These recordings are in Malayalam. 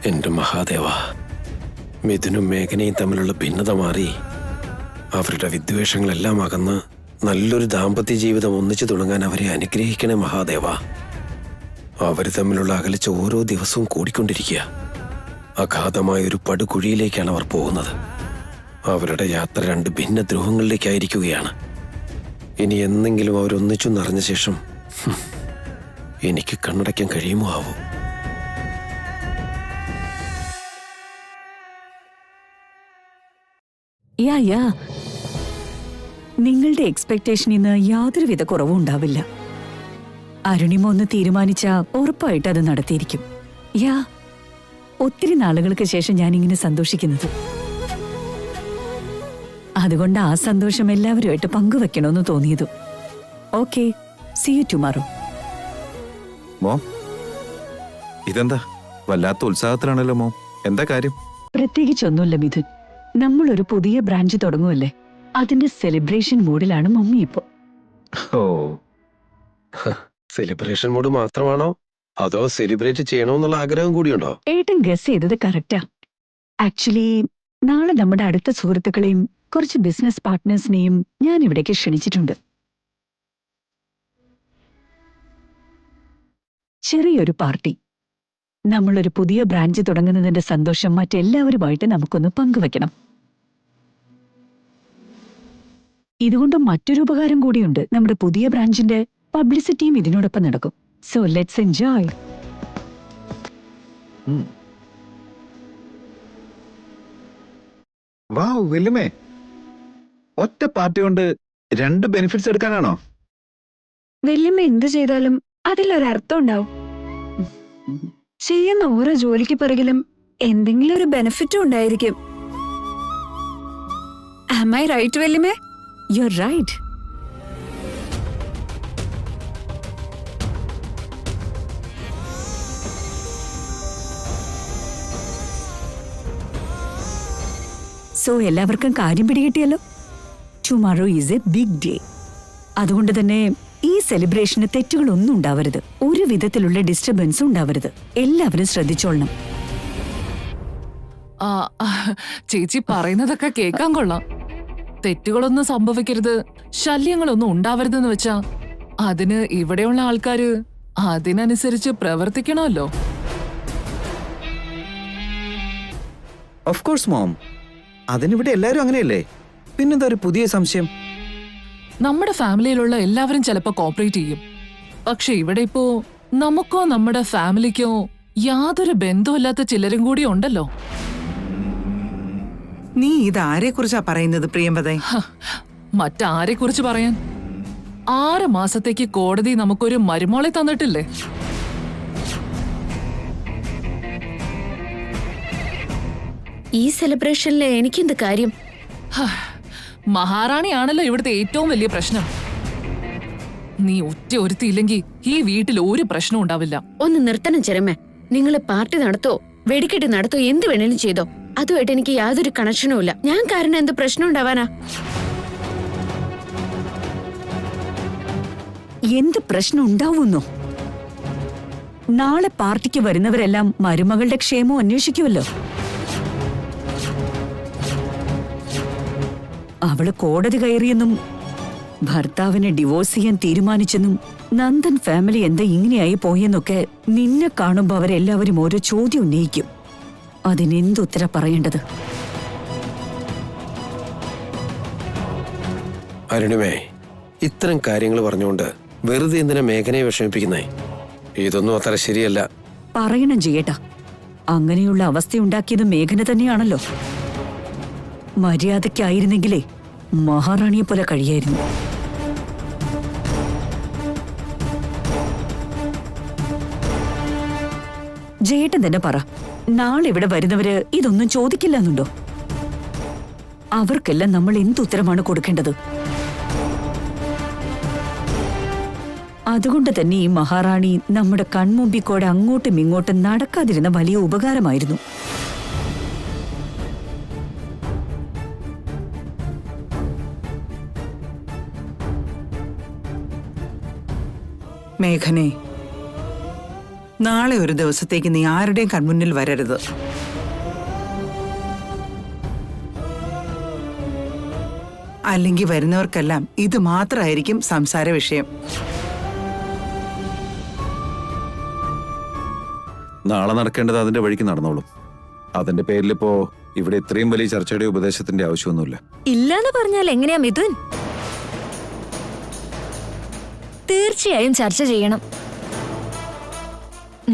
എന്റെ മഹാദേവ, മിഥുനും മേഘനയും തമ്മിലുള്ള ഭിന്നത മാറി അവരുടെ വിദ്വേഷങ്ങളെല്ലാം അകന്ന് നല്ലൊരു ദാമ്പത്യ ജീവിതം ഒന്നിച്ചു തുടങ്ങാൻ അവരെ അനുഗ്രഹിക്കണേ മഹാദേവ. അവർ തമ്മിലുള്ള അകലിച്ച ഓരോ ദിവസവും കൂടിക്കൊണ്ടിരിക്കുക. അഗാധമായൊരു പടുകുഴിയിലേക്കാണ് അവർ പോകുന്നത്. അവരുടെ യാത്ര രണ്ട് ഭിന്ന ധ്രുവങ്ങളിലേക്കായിരിക്കുകയാണ്. ഇനി എന്നെങ്കിലും അവരൊന്നിച്ചു നിറഞ്ഞ ശേഷം എനിക്ക് കണ്ണടയ്ക്കാൻ കഴിയുമോ ആവോ? യാ നിങ്ങളുടെ എക്സ്പെക്ടേഷനിൽ നിന്ന് യാതൊരുവിധ കുറവും ഉണ്ടാവില്ല. അരുണിമ ഒന്ന് തീരുമാനിച്ചാ ഉറപ്പായിട്ട് അത് നടത്തിയിരിക്കും. യാ, ഒത്തിരി നാളുകൾക്ക് ശേഷം ഞാനിങ്ങനെ സന്തോഷിക്കുന്നത്. അതുകൊണ്ട് ആ സന്തോഷം എല്ലാവരുമായിട്ട് പങ്കുവെക്കണമെന്ന് തോന്നിയതു. Okay, see you tomorrow. Mom, ഇതെന്താ വല്ലാത്ത ഉത്സാഹത്തിലാണല്ലോ മോം, എന്താ കാര്യം? പ്രത്യേകിച്ചൊന്നുമില്ല മിഥുൻ, നമ്മളൊരു പുതിയ ബ്രാഞ്ച് തുടങ്ങുമല്ലേ, അതിന്റെ സെലിബ്രേഷൻ മൂഡിലാണ് മമ്മി ഇപ്പോ. ഓ, സെലിബ്രേഷൻ മൂഡ് മാത്രമാണോ അതോ സെലിബ്രേറ്റ് ചെയ്യണമെന്നുള്ള ആഗ്രഹം കൂടിയുണ്ടോ? ഏട്ടൻ ഗസ് ചെയ്തത് കറക്റ്റാ. ആക്ച്വലി നാളെ നമ്മുടെ അടുത്ത സുഹൃത്തുക്കളെയും കുറച്ച് ബിസിനസ് പാർട്ട്നേഴ്സിനെയും ഞാൻ ഇവിടേക്ക് ക്ഷണിച്ചിട്ടുണ്ട്. ചെറിയൊരു പാർട്ടി. നമ്മളൊരു പുതിയ ബ്രാഞ്ച് തുടങ്ങുന്നതിന്റെ സന്തോഷം മറ്റെല്ലാവരുമായിട്ട് നമുക്കൊന്ന് പങ്കുവെക്കണം. ഇതുകൊണ്ട് മറ്റൊരു ഉപകാരം കൂടിയുണ്ട്. നമ്മുടെ പുതിയ ബ്രാഞ്ചിന്റെ പബ്ലിസിറ്റിയും ഇതിനോടൊപ്പം നടക്കും. So let's enjoy. വാവ് വല്യമ്മേ, ഒറ്റ പാർട്ടി കൊണ്ട് രണ്ട് ബെനിഫിറ്റ്സ് എടുക്കാനാണോ? വല്യമ്മ എന്ത് ചെയ്താലും അതിലൊരർത്ഥം ഉണ്ടാവും. ചെയ്യുന്ന ഓരോ ജോലിക്ക് പിറകിലും എന്തെങ്കിലും ഒരു ബെനിഫിറ്റും ഉണ്ടായിരിക്കും. Am I right, വല്യമ്മേ? You're right. സോ എല്ലാവർക്കും കാര്യം പിടികിട്ടിയല്ലോ. Tomorrow is a big day. അതുകൊണ്ട് തന്നെ ഈ സെലിബ്രേഷന് തെറ്റുകളൊന്നും ഉണ്ടാവരുത്. ഒരു വിധത്തിലുള്ള ഡിസ്റ്റർബൻസും ഉണ്ടാവരുത്. എല്ലാവരും ശ്രദ്ധിച്ചോളണം. ചേച്ചി പറയുന്നതൊക്കെ കേൾക്കാൻ കൊള്ളാം. തെറ്റുകളൊന്നും സംഭവിക്കരുത്, ശല്യങ്ങളൊന്നും ഉണ്ടാവരുതെന്ന് വെച്ചാ അതിന് ഇവിടെയുള്ള ആൾക്കാര് അതിനനുസരിച്ച് പ്രവർത്തിക്കണമല്ലോ. ഓഫ് കോഴ്സ് മോം, അതിനിവിടെ എല്ലാരും അങ്ങനെയല്ലേ, പിന്നെന്താ ഒരു പുതിയ സംശയം? നമ്മുടെ ഫാമിലിയിലുള്ള എല്ലാവരും ചിലപ്പോ കോപ്പറേറ്റ് ചെയ്യും. പക്ഷെ ഇവിടെ ഇപ്പോ നമുക്കോ നമ്മുടെ ഫാമിലിക്കോ യാതൊരു ബന്ധമില്ലാത്ത ചിലരും കൂടി ഉണ്ടല്ലോ. നീ ഇതാരെ കുറിച്ചാ പറയുന്നത് പ്രിയമ്പതേ? മറ്റാരെ കുറിച്ച് പറയാൻ? 6 മാസത്തേക്ക് കോടതി നമുക്കൊരു മരുമോളെ തന്നിട്ടില്ലേ? ഈ സെലിബ്രേഷനിൽ എനിക്കെന്ത് കാര്യം? മഹാറാണിയാണല്ലോ ഇവിടുത്തെ ഏറ്റവും വലിയ പ്രശ്നം. നീ ഒറ്റ ഒരുത്തിയില്ലെങ്കിൽ ഈ വീട്ടിൽ ഒരു പ്രശ്നം ഉണ്ടാവില്ല. ഒന്ന് നിർത്തണം ചെരമ്മ. നിങ്ങൾ പാർട്ടി നടത്തോ വെടിക്കെട്ട് നടത്തോ എന്ത് വേണേലും ചെയ്തോ, അതുമായിട്ട് എനിക്ക് യാതൊരു കണക്ഷനും ഇല്ല. ഞാൻ കാരണം എന്ത് പ്രശ്നം ഉണ്ടാവാനാ? എന്ത് പ്രശ്നം ഉണ്ടാവുന്നോ? നാളെ പാർട്ടിക്ക് വരുന്നവരെല്ലാം മരുമകളുടെ ക്ഷേമം അന്വേഷിക്കുമല്ലോ. അവള് കോടതി കയറിയെന്നും ഭർത്താവിനെ ഡിവോഴ്സ് ചെയ്യാൻ തീരുമാനിച്ചെന്നും നന്ദൻ ഫാമിലി എന്താ ഇങ്ങനെയായി പോയെന്നൊക്കെ നിന്നെ കാണുമ്പോ അവരെല്ലാവരും ഓരോ ചോദ്യം ഉന്നയിക്കും. അതിനെന്തുത്തര പറയേണ്ടത്? അരുണിമേ, ഇത്തരം കാര്യങ്ങൾ പറഞ്ഞുകൊണ്ട് വെറുതെ എന്തിനാ മേഘനയെ വിഷമിപ്പിക്കുന്നേ? ഇതൊന്നും അത്ര ശരിയല്ല. പറയണം ചെയ്യട്ടാ, അങ്ങനെയുള്ള അവസ്ഥയുണ്ടാക്കിയത് മേഘന തന്നെയാണല്ലോ. മര്യാദയ്ക്കായിരുന്നെങ്കിലേ മഹാറാണിയെ പോലെ കഴിയായിരുന്നു. ജയേട്ടൻ തന്നെ പറ, നാളെ ഇവിടെ വരുന്നവര് ഇതൊന്നും ചോദിക്കില്ലെന്നുണ്ടോ? അവർക്കെല്ലാം നമ്മൾ എന്തുത്തരമാണ് കൊടുക്കേണ്ടത്? അതുകൊണ്ട് തന്നെ ഈ മഹാറാണി നമ്മുടെ കൺമുമ്പിക്കൂടെ അങ്ങോട്ടും ഇങ്ങോട്ടും നടക്കാതിരുന്ന വലിയ ഉപകാരമായിരുന്നു. മേഘനെ, നാളെ ഒരു ദിവസത്തേക്ക് നീ ആരുടെയും കൺമുന്നിൽ വരരുത്. അല്ലെങ്കിൽ വരുന്നവർക്കെല്ലാം ഇത് മാത്രമായിരിക്കും സംസാര വിഷയം. നാളെ നടക്കേണ്ടത് അതിന്റെ വഴിക്ക് നടന്നോളും. അതിന്റെ പേരിലിപ്പോ ഇവിടെ ഇത്രയും വലിയ ചർച്ചയുടെ ഉപദേശത്തിന്റെ ആവശ്യമൊന്നുമില്ല. ഇല്ലാന്ന് പറഞ്ഞാൽ എങ്ങനെയാ മിഥുൻ? തീർച്ചയായും ചർച്ച ചെയ്യണം.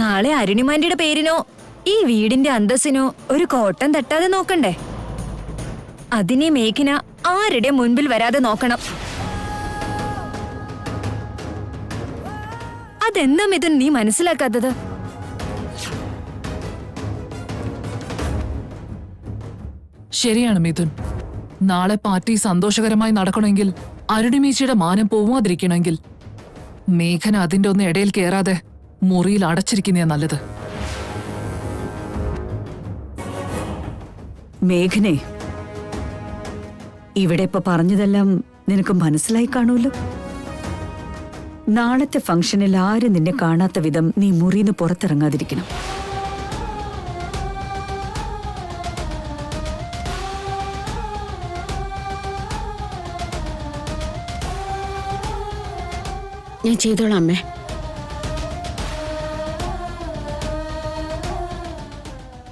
നാളെ അരുണിമാന്റിയുടെ പേരിനോ ഈ വീടിന്റെ അന്തസ്സിനോ ഒരു കോട്ടം തട്ടാതെ നോക്കണ്ടേ? അതിനെ മേഘന ആരുടെ മുൻപിൽ വരാതെ നോക്കണം. അതെന്താ മിഥുൻ നീ മനസ്സിലാക്കാത്തത്? ശരിയാണ് മിഥുൻ. നാളെ പാർട്ടി സന്തോഷകരമായി നടക്കണമെങ്കിൽ, അരുണിമേച്ചിയുടെ മാനം പോവാതിരിക്കണമെങ്കിൽ മേഘന അതിന്റെ ഒന്ന് ഇടയിൽ കയറാതെ മുറിയിൽ അടച്ചിരിക്കുന്നതാ നല്ലത്. മേഘനെ, ഇവിടെ ഇപ്പൊ പറഞ്ഞതെല്ലാം നിനക്ക് മനസ്സിലായി കാണുമല്ലോ. നാളത്തെ ഫംഗ്ഷനിൽ ആരും നിന്നെ കാണാത്ത വിധം നീ മുറിന്ന് പുറത്തിറങ്ങാതിരിക്കണം. ഞാൻ ചെയ്തോളാം അമ്മേ.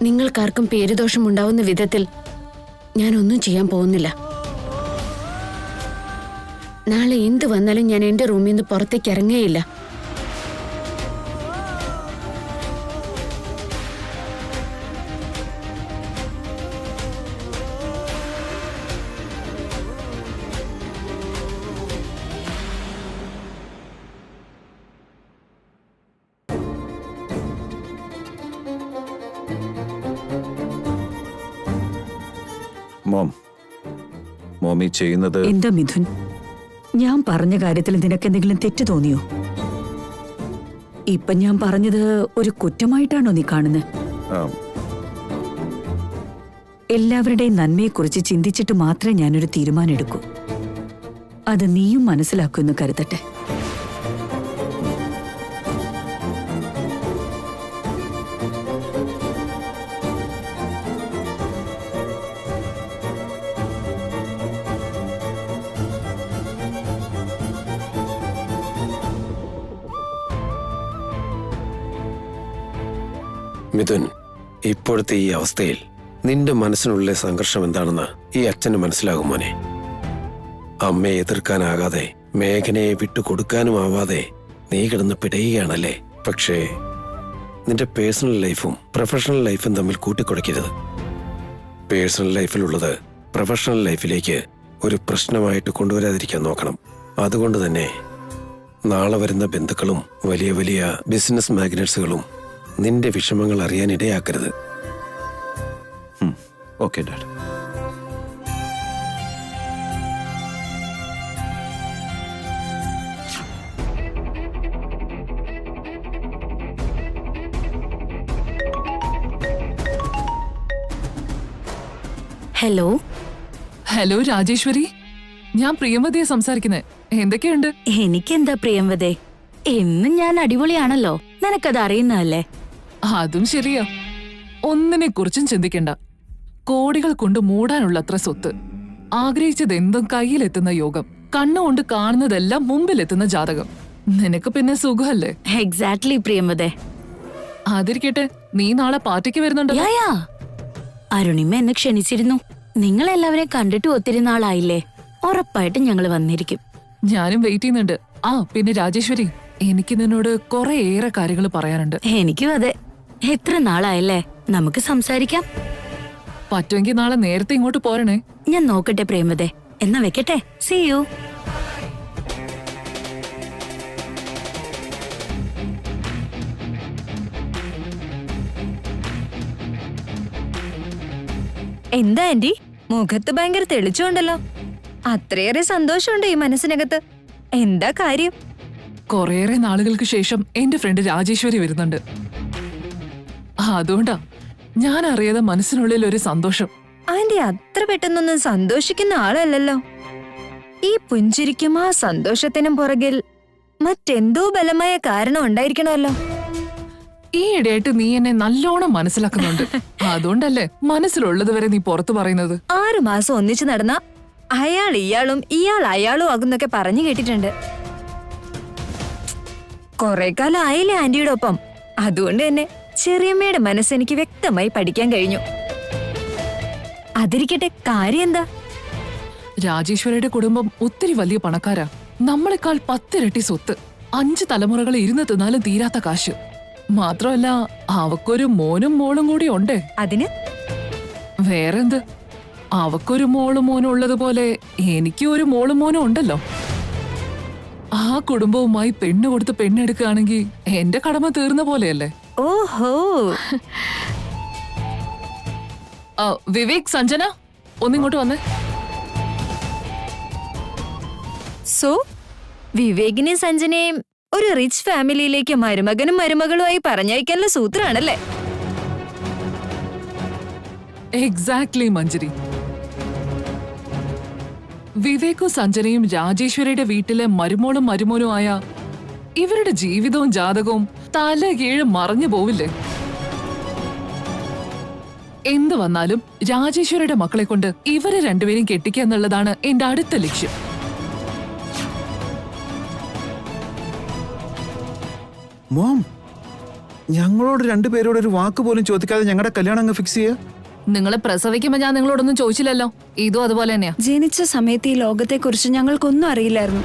നിങ്ങൾക്കാർക്കും പേരുദോഷം ഉണ്ടാവുന്ന വിധത്തിൽ ഞാനൊന്നും ചെയ്യാൻ പോകുന്നില്ല. നാളെ എന്ത് വന്നാലും ഞാൻ എന്റെ റൂമിൽ നിന്ന് പുറത്തേക്ക് ഇറങ്ങുകയില്ല. മോമി ചെയ്യുന്നത് എന്താ മിഥുൻ? ഞാൻ പറഞ്ഞ കാര്യത്തിൽ നിനക്ക് എന്തെങ്കിലും തെറ്റ് തോന്നിയോ? ഇപ്പൊ ഞാൻ പറഞ്ഞത് ഒരു കുറ്റമായിട്ടാണോ നീ കാണുന്നത്? എല്ലാവരുടെയും നന്മയെക്കുറിച്ച് ചിന്തിച്ചിട്ട് മാത്രമേ ഞാനൊരു തീരുമാനം എടുക്കൂ. അത് നീയും മനസ്സിലാക്കുമെന്ന് കരുതട്ടെ. മിഥുൻ, ഇപ്പോഴത്തെ ഈ അവസ്ഥയിൽ നിന്റെ മനസ്സിനുള്ള സംഘർഷം എന്താണെന്ന് ഈ അച്ഛന് മനസ്സിലാകും മോനെ. അമ്മയെ എതിർക്കാനാകാതെ, മേഘനയെ വിട്ടുകൊടുക്കാനും ആവാതെ നീ കിടന്ന് പിടയുകയാണല്ലേ. പക്ഷേ നിന്റെ പേഴ്സണൽ ലൈഫും പ്രൊഫഷണൽ ലൈഫും തമ്മിൽ കൂട്ടിക്കുഴയ്ക്കരുത്. പേഴ്സണൽ ലൈഫിലുള്ളത് പ്രൊഫഷണൽ ലൈഫിലേക്ക് ഒരു പ്രശ്നമായിട്ട് കൊണ്ടുവരാതിരിക്കാൻ നോക്കണം. അതുകൊണ്ട് തന്നെ നാളെ വരുന്ന ബന്ധുക്കളും വലിയ വലിയ ബിസിനസ് മാഗ്നറ്റ്സുകളും നിന്റെ വിഷമങ്ങൾ അറിയാൻ ഇടയാക്കരുത്. Okay dad. Hello. Hello Rajeshwari, ഞാൻ പ്രിയമതിയെ സംസാരിക്കുന്നത്. എന്തൊക്കെയുണ്ട്? എനിക്കെന്താ പ്രിയംവദേ, എന്നും ഞാൻ അടിപൊളിയാണല്ലോ. നിനക്കത് അറിയുന്നതല്ലേ? അതും ശരിയാ. ഒന്നിനെ കുറിച്ചും ചിന്തിക്കണ്ട. കോടികൾ കൊണ്ട് മൂടാനുള്ളത്ര സ്വത്ത്, ആഗ്രഹിച്ചതെന്തും കയ്യിലെത്തുന്ന യോഗം, കണ്ണുകൊണ്ട് കാണുന്നതെല്ലാം മുമ്പിലെത്തുന്ന ജാതകം. നിനക്ക് പിന്നെ സുഖമല്ലേ? എക്സാക്ട്ലി പ്രിയംവദേ. അതിരിക്കട്ടെ, നീ നാളെ പാർട്ടിക്ക് വരുന്നുണ്ട്. യാ, അരുണിമ എന്നെ ക്ഷണിച്ചിരുന്നു. നിങ്ങളെല്ലാവരെയും കണ്ടിട്ട് ഒത്തിരി നാളായില്ലേ. ഉറപ്പായിട്ടും ഞങ്ങൾ വന്നിരിക്കും. ഞാനും വെയിറ്റ് ചെയ്യുന്നുണ്ട്. പിന്നെ രാജേശ്വരി, എനിക്ക് നിന്നോട് കുറെ ഏറെ കാര്യങ്ങൾ പറയാനുണ്ട്. എനിക്കും അതെ. എത്ര നാളായല്ലേ, നമുക്ക് സംസാരിക്കാം. പറ്റുമെങ്കിൽ നാളെ നേരത്തെ ഇങ്ങോട്ട് പോരണേ. ഞാൻ നോക്കട്ടെ പ്രേമദേ. എന്നാ വെക്കട്ടെ. See you. എന്താ ആന്റി, മുഖത്ത് ഭയങ്കര തെളിച്ചുണ്ടല്ലോ. അത്രയേറെ സന്തോഷമുണ്ട് ഈ മനസ്സിനകത്ത്. എന്താ കാര്യം? കുറേയേറെ നാളുകൾക്ക് ശേഷം എന്റെ ഫ്രണ്ട് രാജേശ്വരി വരുന്നുണ്ട്. അതുകൊണ്ടാ ഞാൻ അറിയാതെ മനസ്സിനുള്ളിൽ ഒരു സന്തോഷം. ആന്റി അത്ര പെട്ടെന്നൊന്നും സന്തോഷിക്കുന്ന ആളല്ലല്ലോ. ഈ പുഞ്ചിരിക്കും ആ സന്തോഷത്തിനും പുറകിൽ മറ്റെന്തോ ബലമായ കാരണം ഉണ്ടായിരിക്കണമല്ലോ. ഈ ഇടയായിട്ട് നീ എന്നെ നല്ലോണം മനസ്സിലാക്കുന്നുണ്ട്. അതുകൊണ്ടല്ലേ മനസ്സിലുള്ളത് വരെ നീ പുറത്തു പറയുന്നത്. 6 മാസം ഒന്നിച്ചു നടന്ന അയാൾ ഇയാളും ഇയാൾ അയാളും ആകുന്നൊക്കെ പറഞ്ഞു കേട്ടിട്ടുണ്ട്. കൊറേ കാലം ആയില്ലേ ആന്റിയുടെ ഒപ്പം. അതുകൊണ്ട് തന്നെ ചെറിയമ്മയുടെ മനസ്സെനിക്ക് വ്യക്തമായി പഠിക്കാൻ കഴിഞ്ഞു. അതിരിക്കട്ടെ, കാര്യം എന്താ? രാജേശ്വരിയുടെ കുടുംബം ഒത്തിരി വലിയ പണക്കാരാ. നമ്മളെക്കാൾ 10 ഇരട്ടി സ്വത്ത്, 5 തലമുറകൾ ഇരുന്ന് തിന്നാലും തീരാത്ത കാശ്. മാത്രമല്ല അവക്കൊരു മോനും മോളും കൂടി ഉണ്ടേ. അതിന് വേറെന്ത്, അവക്കൊരു മോളും മോനും ഉള്ളതുപോലെ എനിക്കും ഒരു മോളും മോനും ഉണ്ടല്ലോ. ആ കുടുംബവുമായി പെണ്ണ് കൊടുത്ത് പെണ്ണെടുക്കുകയാണെങ്കിൽ എന്റെ കടമ തീർന്ന പോലെയല്ലേ. ഓഹോ, വിവേക്, സഞ്ജന, ഒന്നിങ്ങോട്ട് വന്നേ. സോ വിവേകിനെയും സഞ്ജനയും ഒരു റിച്ച് ഫാമിലിയിലേക്ക് മരുമകനും മരുമകളുമായി പറഞ്ഞയക്കാനുള്ള സൂത്രമാണല്ലേ? എക്സാക്ട്ലി മഞ്ജരി. വിവേകും സഞ്ജനയും രാജേശ്വരിയുടെ വീട്ടിലെ മരുമോളും മരുമോനുമായ ഇവരുടെ ജീവിതവും ജാതകവും തല കീഴ് മറഞ്ഞു പോവില്ലേ? എന്ത് വന്നാലും രാജേശ്വരിയുടെ മക്കളെ കൊണ്ട് ഇവരെ രണ്ടുപേരും കെട്ടിക്കുക എന്നുള്ളതാണ് എന്റെ അടുത്ത ലക്ഷ്യം. മോം, ഞങ്ങളോട് രണ്ടുപേരോട് ഒരു വാക്ക് പോലും ചോദിക്കാതെ ഞങ്ങളുടെ കല്യാണം അങ്ങ് ഫിക്സ് ചെയ്യുക. നിങ്ങളെ പ്രസവിക്കുമ്പോ ഞാൻ നിങ്ങളോടൊന്നും ചോദിച്ചില്ലല്ലോ. ഇതും അതുപോലെ തന്നെയാ. ജനിച്ച സമയത്ത് ഈ ലോകത്തെക്കുറിച്ച് ഞങ്ങൾക്കൊന്നും അറിയില്ലായിരുന്നു.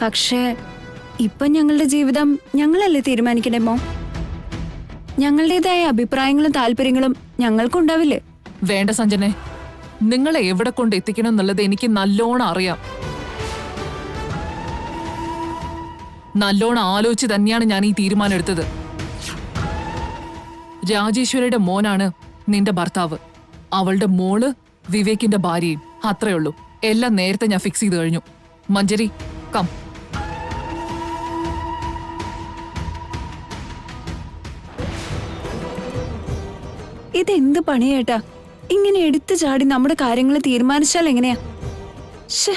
പക്ഷേ ഇപ്പൊ ഞങ്ങളുടെ ജീവിതം ഞങ്ങളല്ലേ തീരുമാനിക്കണേ മോം? ഞങ്ങളുടേതായ അഭിപ്രായങ്ങളും താല്പര്യങ്ങളും ഞങ്ങൾക്കുണ്ടാവില്ലേ? വേണ്ട സഞ്ജനെ, നിങ്ങളെ എവിടെ കൊണ്ട് എത്തിക്കണം എന്നുള്ളത് എനിക്ക് നല്ലോണം അറിയാം. നല്ലോണം ആലോചിച്ച് തന്നെയാണ് ഞാൻ ഈ തീരുമാനം എടുത്തത്. രാജേശ്വരിയുടെ മോനാണ് നിന്റെ ഭർത്താവ്, അവളുടെ മോള് വിവേകിന്റെ ഭാര്യയും. അത്രേ ഉള്ളൂ. എല്ലാം നേരത്തെ ഞാൻ ഫിക്സ് ചെയ്ത് കഴിഞ്ഞു. മഞ്ജരി, കം. ഇതെന്ത് പണിയേട്ടാ? ഇങ്ങനെ എടുത്തു ചാടി നമ്മുടെ കാര്യങ്ങൾ തീരുമാനിച്ചാൽ എങ്ങനെയാ? ശ്ശേ.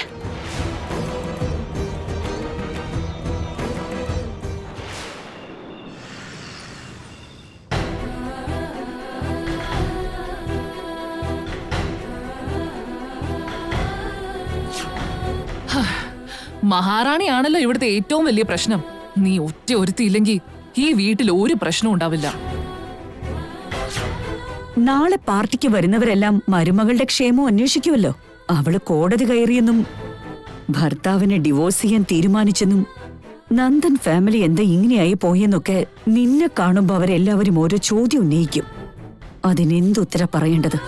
മഹാറാണിയാണല്ലോ ഇവിടുത്തെ ഏറ്റവും വലിയ പ്രശ്നം. നീ ഒറ്റ ഒരുത്തിയില്ലെങ്കിൽ ഈ വീട്ടിൽ ഒരു പ്രശ്നവും ഉണ്ടാവില്ല. നാളെ പാർട്ടിക്ക് വരുന്നവരെല്ലാം മരുമകളുടെ ക്ഷേമം അന്വേഷിക്കുമല്ലോ. അവള് കോടതി കയറിയെന്നും ഭർത്താവിനെ ഡിവോഴ്സ് ചെയ്യാൻ തീരുമാനിച്ചെന്നും നന്ദൻ ഫാമിലി എന്താ ഇങ്ങനെയായി പോയെന്നൊക്കെ നിന്നെ കാണുമ്പോ അവരെല്ലാവരും ഓരോ ചോദ്യം ഉന്നയിക്കും. അതിനെന്തുത്തര പറയേണ്ടത്?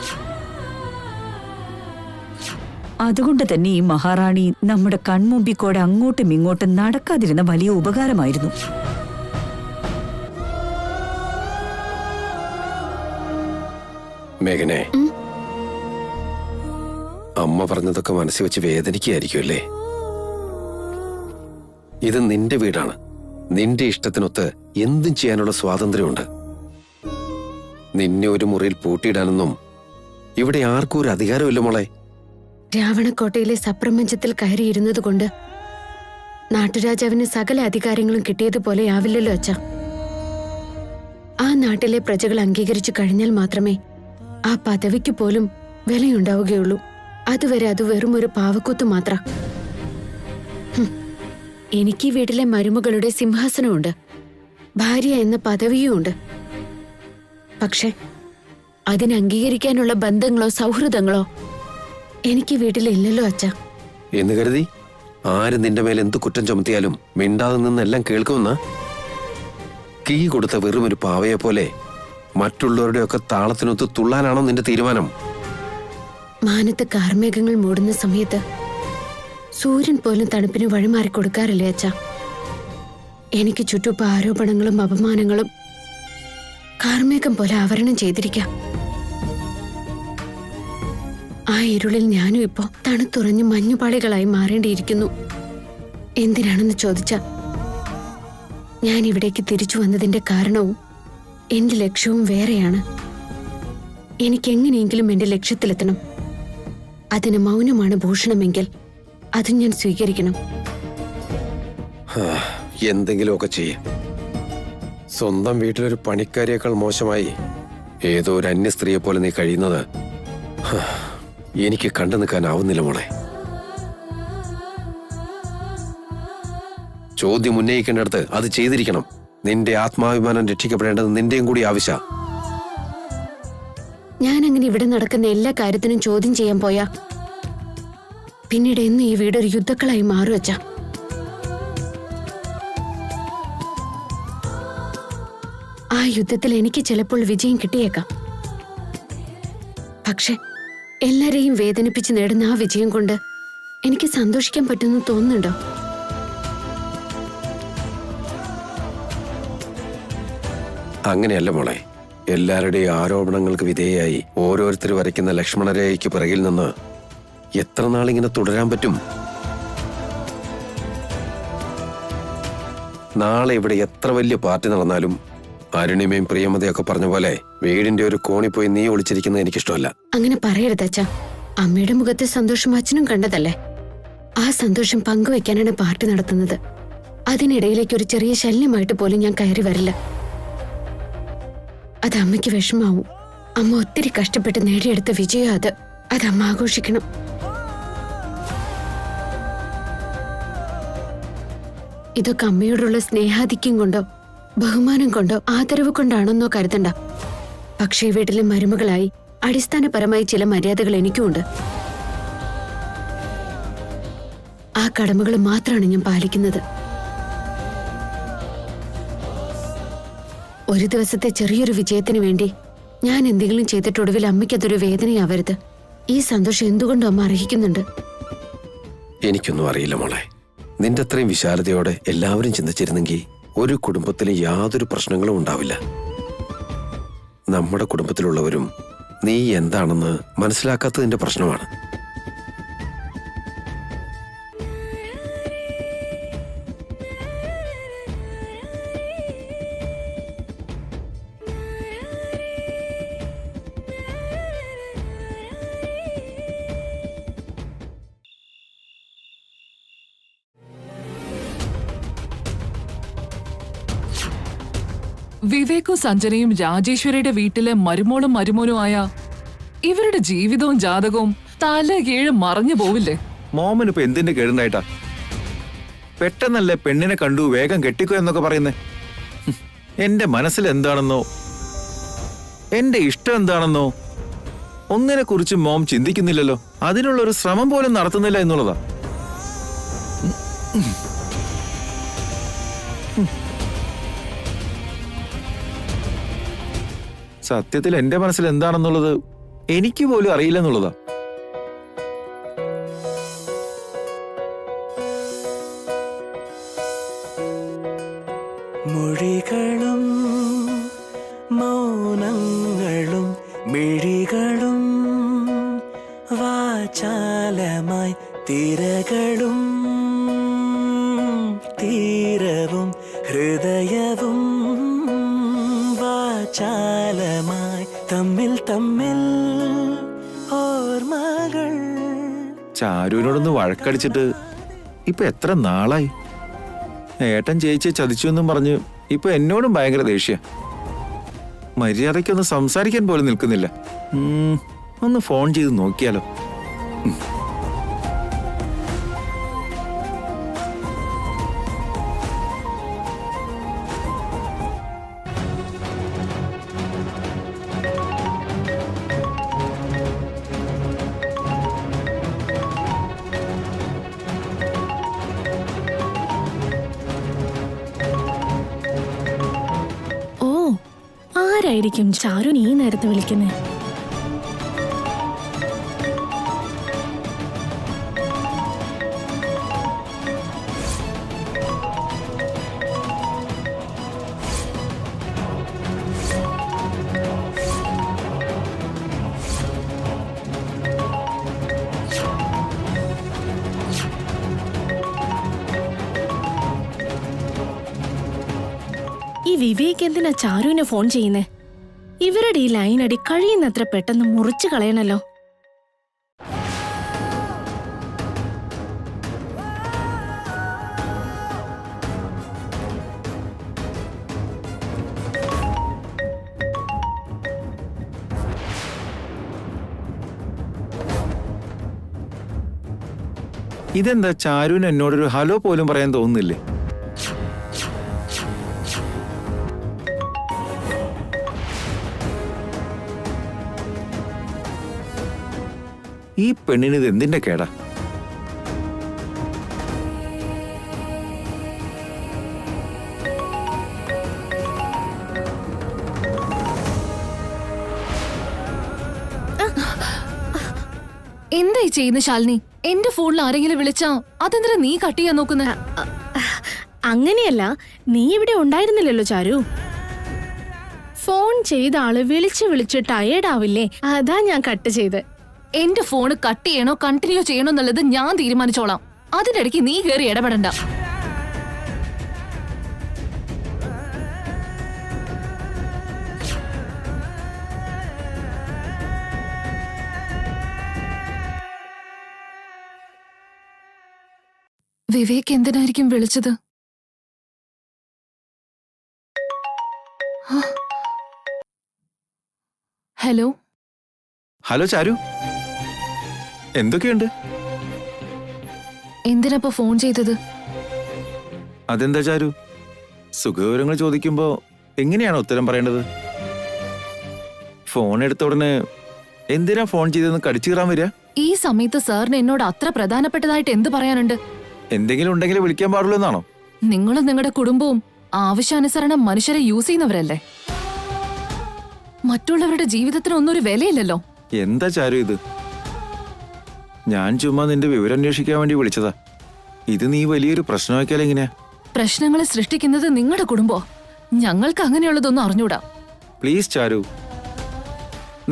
അതുകൊണ്ട് തന്നെ ഈ മഹാറാണി നമ്മുടെ കൺമുമ്പിൽ കൂടെ അങ്ങോട്ടും ഇങ്ങോട്ടും നടക്കാതിരുന്ന വലിയ ഉപകാരമായിരുന്നു. മേഘനെ, അമ്മ പറഞ്ഞതൊക്കെ മനസ്സിൽ വെച്ച് വേദനിക്കുകയായിരിക്കുമല്ലേ? ഇത് നിന്റെ വീടാണ്. നിന്റെ ഇഷ്ടത്തിനൊത്ത് എന്തും ചെയ്യാനുള്ള സ്വാതന്ത്ര്യമുണ്ട്. നിന്നെ ഒരു മുറിയിൽ പൂട്ടിയിടാനൊന്നും ഇവിടെ ആർക്കും ഒരു അധികാരമില്ല മോളെ. രാവണക്കോട്ടയിലെ സപ്രപഞ്ചത്തിൽ കയറിയിരുന്നത് കൊണ്ട് നാട്ടുരാജാവിന് സകല അധികാരങ്ങളും കിട്ടിയതുപോലെ ആവില്ലല്ലോ അച്ഛ. ആ നാട്ടിലെ പ്രജകൾ അംഗീകരിച്ചു കഴിഞ്ഞാൽ മാത്രമേ ആ പദവിക്ക് പോലും വിലയുണ്ടാവുകയുള്ളൂ. അതുവരെ അത് വെറും ഒരു പാവക്കൂത്ത് മാത്രം. എനിക്ക് ഈ വീട്ടിലെ മരുമകളുടെ സിംഹാസനമുണ്ട്, ഭാര്യ എന്ന പദവിയുമുണ്ട്. പക്ഷെ അതിന് അംഗീകരിക്കാനുള്ള ബന്ധങ്ങളോ സൗഹൃദങ്ങളോ എനിക്ക് വീട്ടിലില്ലല്ലോ അച്ഛ. എന്ന് കരുതി ആര് നിന്റെ മേൽ എന്ത് കുറ്റം ചുമത്തിയാലും മിണ്ടാതെ നിന്നെല്ലാം കേൾക്കുമെന്ന കീ കൊടുത്ത വെറും ഒരു പാവയെ പോലെ മറ്റുള്ളവരുടെയൊക്കെ താളത്തിനൊത്ത് തുള്ളാനാണോ നിന്റെ തീരുമാനം? മാനത്ത് കാർമേഘങ്ങൾ മൂടുന്ന സമയത്ത് സൂര്യൻ പോലും തണുപ്പിന് വഴിമാറി കൊടുക്കാറില്ലേ അച്ഛ? എനിക്ക് ചുറ്റും ആരോപണങ്ങളും അപമാനങ്ങളും കാർമേഘം പോലെ ആവരണം ചെയ്തിരിക്കാം. ആ ഇരുളിൽ ഞാനും ഇപ്പോ തണുത്തുറഞ്ഞ് മഞ്ഞുപാളികളായി മാറേണ്ടിയിരിക്കുന്നു. എന്തിനാണെന്ന് ചോദിച്ച ഞാൻ ഇവിടേക്ക് തിരിച്ചു വന്നതിന്റെ കാരണവും എന്റെ ലക്ഷ്യവും വേറെയാണ്. എനിക്ക് എങ്ങനെയെങ്കിലും എന്റെ ലക്ഷ്യത്തിലെത്തണം. അതിന് മൗനമാണ് ഭൂഷണമെങ്കിൽ അത് ഞാൻ സ്വീകരിക്കണം. എന്തെങ്കിലുമൊക്കെ ചെയ്യ. സ്വന്തം വീട്ടിലൊരു പണിക്കാരിയേക്കാൾ മോശമായി ഏതോ ഒരു അന്യ സ്ത്രീയെ പോലെ നീ കഴിയുന്നത് എനിക്ക് കണ്ടു നിൽക്കാനാവുന്നില്ല മോളെ. ചോദ്യം ഉന്നയിക്കേണ്ടടുത്ത് അത് ചെയ്തിരിക്കണം. നിന്റെ ആത്മാഭിമാനം രക്ഷിക്കപ്പെടേണ്ടത് നിന്റെയും കൂടി ആവശ്യം. ഞാൻ അങ്ങനെ ഇവിടെ നടക്കുന്ന എല്ലാ കാര്യത്തിനും ചോദ്യം ചെയ്യാൻ പോയാ പിന്നീട് എന്ന് ഈ വീട് ഒരു യുദ്ധക്കളായി മാറുവച്ച. ആ യുദ്ധത്തിൽ എനിക്ക് ചിലപ്പോൾ വിജയം കിട്ടിയേക്കാം. പക്ഷെ എല്ലാരെയും വേദനിപ്പിച്ച് നേടുന്ന ആ വിജയം കൊണ്ട് എനിക്ക് സന്തോഷിക്കാൻ പറ്റുമെന്ന് തോന്നുന്നുണ്ടോ? അങ്ങനെയല്ല മോളെ. എല്ലാവരുടെയും ആരോപണങ്ങൾക്ക് വിധേയയായി ഓരോരുത്തർ വരയ്ക്കുന്ന ലക്ഷ്മണരേഖയ്ക്ക് പിറകിൽ നിന്ന് എത്ര നാളിങ്ങനെ തുടരാൻ പറ്റും? നാളെ ഇവിടെ എത്ര വലിയ പാർട്ടി നടന്നാലും അരുണിമയും പ്രിയമതയൊക്കെ പറഞ്ഞ പോലെ വീടിന്റെ ഒരു കോണി പോയി നീ ഒളിച്ചിരിക്കുന്നത് എനിക്കിഷ്ടമല്ല. അങ്ങനെ പറയരുത് അച്ഛാ. അമ്മയുടെ മുഖത്തെ സന്തോഷം അച്ഛനും കണ്ടതല്ലേ? ആ സന്തോഷം പങ്കുവെക്കാനാണ് പാർട്ടി നടത്തുന്നത്. അതിനിടയിലേക്ക് ഒരു ചെറിയ ശല്യമായിട്ട് പോലും ഞാൻ കയറി വരില്ല. അത് അമ്മയ്ക്ക് വിഷമാവും. അമ്മ ഒത്തിരി കഷ്ടപ്പെട്ട് നേടിയെടുത്ത വിജയം അത് അമ്മ ആഘോഷിക്കണം. ഇതൊക്കെ അമ്മയോടുള്ള സ്നേഹാധിക്യം കൊണ്ടോ ബഹുമാനം കൊണ്ടോ ആദരവ് കൊണ്ടാണെന്നോ കരുതണ്ട. പക്ഷേ വീട്ടിലെ മരുമകളായി അടിസ്ഥാനപരമായി ചില മര്യാദകൾ എനിക്കുമുണ്ട്. ആ കടമകൾ മാത്രമാണ് ഞാൻ പാലിക്കുന്നത്. ഒരു ദിവസത്തെ ചെറിയൊരു വിജയത്തിന് വേണ്ടി ഞാൻ എന്തെങ്കിലും ചെയ്തിട്ടൊടുവിൽ അമ്മയ്ക്കതൊരു വേദനയാവരുത്. ഈ സന്തോഷം എന്തുകൊണ്ടും അമ്മ അർഹിക്കുന്നുണ്ട്. എനിക്കൊന്നും അറിയില്ല മോളെ. നിന്റെ അത്രയും വിശാലതയോടെ എല്ലാവരും ചിന്തിച്ചിരുന്നെങ്കിൽ ഒരു കുടുംബത്തിലും യാതൊരു പ്രശ്നങ്ങളും ഉണ്ടാവില്ല. നമ്മുടെ കുടുംബത്തിലുള്ളവരും നീ എന്താണെന്ന് മനസ്സിലാക്കാത്തതിന്റെ പ്രശ്നമാണ്. വിവേകും സഞ്ജനയും രാജേശ്വരിയുടെ വീട്ടിലെ മരുമോളും മരുമോനുമായ ഇവരുടെ ജീവിതവും ജാതകവും തല കീഴ് മറഞ്ഞു പോവില്ലേ? മോമനിപ്പോ എന്തിന്റെ കേടുണ്ടായിട്ടാ? പെട്ടെന്നല്ലേ പെണ്ണിനെ കണ്ടു വേഗം കെട്ടിക്കോ എന്നൊക്കെ പറയുന്നേ. എന്റെ മനസ്സിൽ എന്താണെന്നോ എന്റെ ഇഷ്ടം എന്താണെന്നോ ഒന്നിനെ കുറിച്ച് മോം ചിന്തിക്കുന്നില്ലല്ലോ. അതിനുള്ള ഒരു ശ്രമം പോലും നടത്തുന്നില്ല എന്നുള്ളതാ. സത്യത്തിൽ എന്റെ മനസ്സിൽ എന്താണെന്നുള്ളത് എനിക്ക് പോലും അറിയില്ലെന്നുള്ളതാ. മൊഴികളും മൗനങ്ങളും മിഴികളും വാചാലമായി തിരകളും തീരവും ഹൃദയവും വാചാലമായി തമ്മിൽ തമ്മിൽ ഓർമ്മകൾ. ചാരുവിനോടൊന്ന് വഴക്കടിച്ചിട്ട് ഇപ്പൊ എത്ര നാളായി. ഏട്ടൻ ചേച്ചിയെ ചതിച്ചു എന്നും പറഞ്ഞ് ഇപ്പൊ എന്നോടും ഭയങ്കര ദേഷ്യ. മര്യാദയ്ക്കൊന്ന് സംസാരിക്കാൻ പോലും നിൽക്കുന്നില്ല. ഒന്ന് ഫോൺ ചെയ്ത് നോക്കിയാലോ? ആരായിരിക്കും ചാരുൻ ഈ നേരത്ത് വിളിക്കുന്നത്? ഈ വിവേക് എന്തിനാ ചാരുവിനെ ഫോൺ ചെയ്യുന്നേ? ഇവരുടെ ഈ ലൈൻ അടി കഴിയുന്നത്ര പെട്ടെന്ന് മുറിച്ചു കളയണല്ലോ. ഇതെന്താ ചാരുവിന് എന്നോടൊരു ഹലോ പോലും പറയാൻ തോന്നുന്നില്ലേ? ഈ പെണ്ണിന് ഇത് എന്തിന്റെ കേടാ? എന്തായി ചെയ്യുന്ന ശാലിനി? എന്റെ ഫോണിൽ ആരെങ്കിലും വിളിച്ചാ അതെന്തിനാ നീ കട്ട് ചെയ്യാൻ നോക്കുന്ന? അങ്ങനെയല്ല, നീ ഇവിടെ ഉണ്ടായിരുന്നില്ലല്ലോ ചാരു. ഫോൺ ചെയ്ത ആള് വിളിച്ച് ടയേർഡ് ആവില്ലേ, അതാ ഞാൻ കട്ട് ചെയ്ത്. എന്റെ ഫോണ് കട്ട് ചെയ്യണോ കണ്ടിന്യൂ ചെയ്യണോ എന്നുള്ളത് ഞാൻ തീരുമാനിച്ചോളാം. അതിനിടയ്ക്ക് നീ കയറി ഇടപെടണ്ട. വിവേക് എന്തിനായിരിക്കും വിളിച്ചത്? ഹലോ ഹലോ ചാരു, എന്തൊക്കെയുണ്ട്? എന്തിനപ്പോ ഫോൺ ചെയ്തത്? അതെന്താ ചാരു, സുഖവിവരങ്ങൾ ചോദിക്കുമ്പോ എങ്ങനെയാണ് ഉത്തരം പറയേണ്ടത്? ഫോൺ എടുത്ത ഉടനെ എന്തിനാ ഫോൺ ചെയ്തെന്ന് കടിച്ചു കീറാൻ വരിക? ഈ സമയത്ത് സാറിന് എന്നോട് അത്ര പ്രധാനപ്പെട്ടതായിട്ട് എന്ത് പറയാനുണ്ട്? എന്തെങ്കിലും ഉണ്ടെങ്കിൽ വിളിക്കാൻ പാടുള്ളൂ എന്നാണോ? നിങ്ങളും നിങ്ങളുടെ കുടുംബവും ആവശ്യാനുസരണം മനുഷ്യരെ യൂസ് ചെയ്യുന്നവരല്ലേ. മറ്റുള്ളവരുടെ ജീവിതത്തിനൊന്നും ഒരു വിലയില്ലല്ലോ. എന്താ ചാരു ഇത്? ഞാൻ ചുമ്മാ നിന്റെ വിവരം അന്വേഷിക്കാൻ വേണ്ടി വിളിച്ചതാ. ഇത് നീ വലിയൊരു പ്രശ്നമാക്കിയാൽ എങ്ങനെയാ? പ്രശ്നങ്ങളെ സൃഷ്ടിക്കുന്നത് നിങ്ങളുടെ കുടുംബോ? ഞങ്ങൾക്ക് അങ്ങനെയുള്ളതൊന്നും അറിഞ്ഞൂടാ. പ്ലീസ് ചാരു,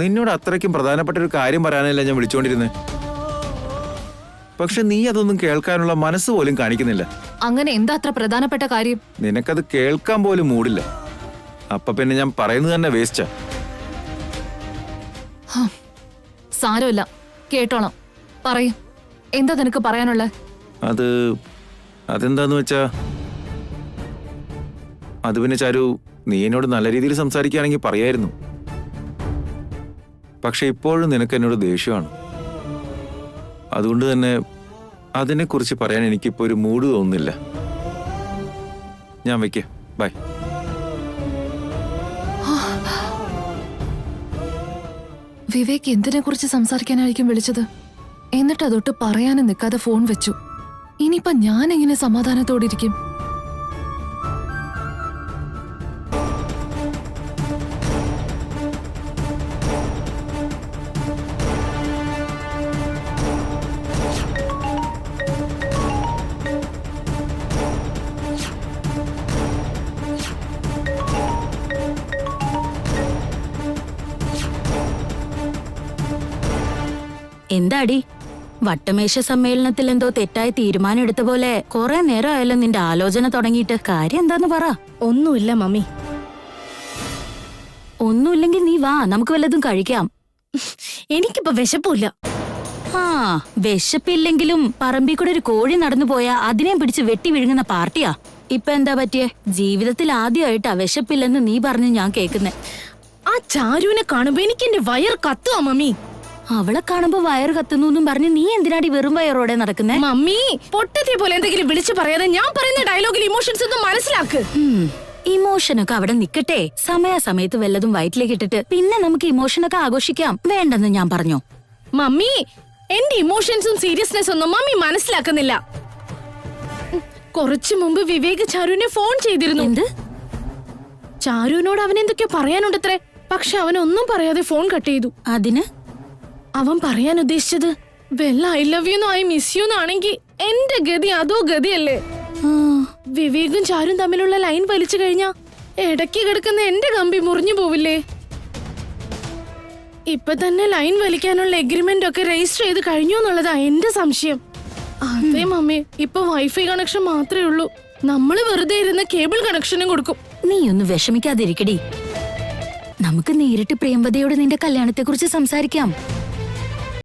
നിന്നോട് അത്രയ്ക്കും പ്രധാനപ്പെട്ട ഒരു കാര്യം പറയാനല്ല ഞാൻ വിളിച്ചോണ്ടിരുന്നേ. പക്ഷെ നീ അതൊന്നും കേൾക്കാനുള്ള മനസ്സ് പോലും കാണിക്കുന്നില്ല. അങ്ങനെ എന്താ അത്ര പ്രധാനപ്പെട്ട കാര്യം? നിനക്കത് കേൾക്കാൻ പോലും മൂടില്ല. അപ്പൊ പിന്നെ ഞാൻ പറയുന്നത് തന്നെ വേസ്റ്റാ. സാരമില്ല, കേട്ടോളാം. പറയും, എന്താ നിനക്ക് പറയാനുള്ള? അതെന്താന്ന് വെച്ചാ, അത് പിന്നെ ചാരു, നീ എന്നോട് നല്ല രീതിയിൽ സംസാരിക്കുകയാണെങ്കിൽ പറയായിരുന്നു. പക്ഷെ ഇപ്പോഴും നിനക്ക് എന്നോട് ദേഷ്യമാണ്. അതുകൊണ്ട് തന്നെ അതിനെക്കുറിച്ച് പറയാൻ എനിക്കിപ്പോ ഒരു മൂഡ് തോന്നുന്നില്ല. ഞാൻ വെക്കാം, ബൈ. വിവേക് എന്തിനെ കുറിച്ച് സംസാരിക്കാനായിരിക്കും വിളിച്ചത്? എന്നിട്ട് അതൊട്ട് പറയാനും നിൽക്കാതെ ഫോൺ വെച്ചു. ഇനിയിപ്പൊ ഞാൻ എങ്ങനെ സമാധാനത്തോടിരിക്കും? എന്താടി, വട്ടമേശ സമ്മേളനത്തിൽ എന്തോ തെറ്റായ തീരുമാനം എടുത്ത പോലെ കുറെ നേരമായല്ലോ നിന്റെ ആലോചന തുടങ്ങിയിട്ട്. കാര്യം എന്താന്ന് പറ. ഒന്നുമില്ല മമ്മി. ഒന്നുമില്ലെങ്കിൽ നീ വാ, നമുക്ക് വല്ലതും കഴിക്കാം. എനിക്കിപ്പോ വിശപ്പില്ല. ആ, വിശപ്പില്ലെങ്കിലും പറമ്പിൽ കൂടെ ഒരു കോഴി നടന്നു പോയാ അതിനെയും പിടിച്ച് വെട്ടി വിഴുങ്ങുന്ന പാർട്ടിയാ. ഇപ്പൊ എന്താ പറ്റിയേ? ജീവിതത്തിൽ ആദ്യമായിട്ടാ വിശപ്പില്ലെന്ന് നീ പറഞ്ഞു ഞാൻ കേൾക്കുന്നേ. ആ ചാരുവിനെ കാണുമ്പോ എനിക്ക് എന്റെ വയർ കത്തുവാ മമ്മി. അവളെ കാണുമ്പോ വയറ് കത്തുന്നു പറഞ്ഞ് നീ എന്തിനാടി വെറും വയറോടെ നടക്കുന്നേ? മമ്മി, പൊട്ടത്തെ പോലെ എന്തെങ്കിലും വിളിച്ചു പറയാതെ ഞാൻ പറയുന്ന ഡയലോഗിൽ ഇമോഷൻസ് ഒന്നും മനസ്സിലാക്ക്. ഇമോഷനൊക്കെ അവിടെ നിക്കട്ടെ. സമയാസമയത്ത് വല്ലതും വയറ്റിലേക്ക് ഇട്ടിട്ട് പിന്നെ നമുക്ക് ഇമോഷനൊക്കെ ആഘോഷിക്കാം. വേണ്ടെന്ന് ഞാൻ പറഞ്ഞു. മമ്മി, എന്റെ ഇമോഷൻസും സീരിയസ്നെസ് ഒന്നും മമ്മി മനസ്സിലാക്കുന്നില്ല. കുറച്ചു മുമ്പ് വിവേക് ചാരുവിനെ ഫോൺ ചെയ്തിരുന്നു. എന്ത്? ചാരുവിനോട് അവൻ എന്തൊക്കെയോ പറയാനുണ്ടത്രേ. പക്ഷെ അവനൊന്നും പറയാതെ ഫോൺ കട്ട് ചെയ്തു. അതിന് അവൻ പറയാൻ ഉദ്ദേശിച്ചത് വെല്ല I love you I miss you എന്നാണെങ്കിൽ എന്റെ ഗതി അതോ ഗതിയല്ലേ. വിവേകും ചാരും തമ്മിലുള്ള ലൈൻ വലിച്ചു കഴിഞ്ഞാ ഇടയ്ക്ക് കിടക്കുന്ന എന്റെ കമ്പി മുറിഞ്ഞു പോവില്ലേ? ഇപ്പൊ തന്നെ ലൈൻ വലിക്കാനുള്ള എഗ്രിമെന്റ് ഒക്കെ രജിസ്റ്റർ ചെയ്ത് കഴിഞ്ഞു എന്നുള്ളതാ എന്റെ സംശയം. അതെ മമ്മി, ഇപ്പൊ വൈഫൈ കണക്ഷൻ മാത്രമേ ഉള്ളൂ. നമ്മള് വെറുതെ ഇരുന്ന് കേബിൾ കണക്ഷനും കൊടുക്കും. നീ ഒന്ന് വിഷമിക്കാതിരിക്കടി. നമുക്ക് നേരിട്ട് പ്രേമവതിയോട് നിന്റെ കല്യാണത്തെ കുറിച്ച് സംസാരിക്കാം.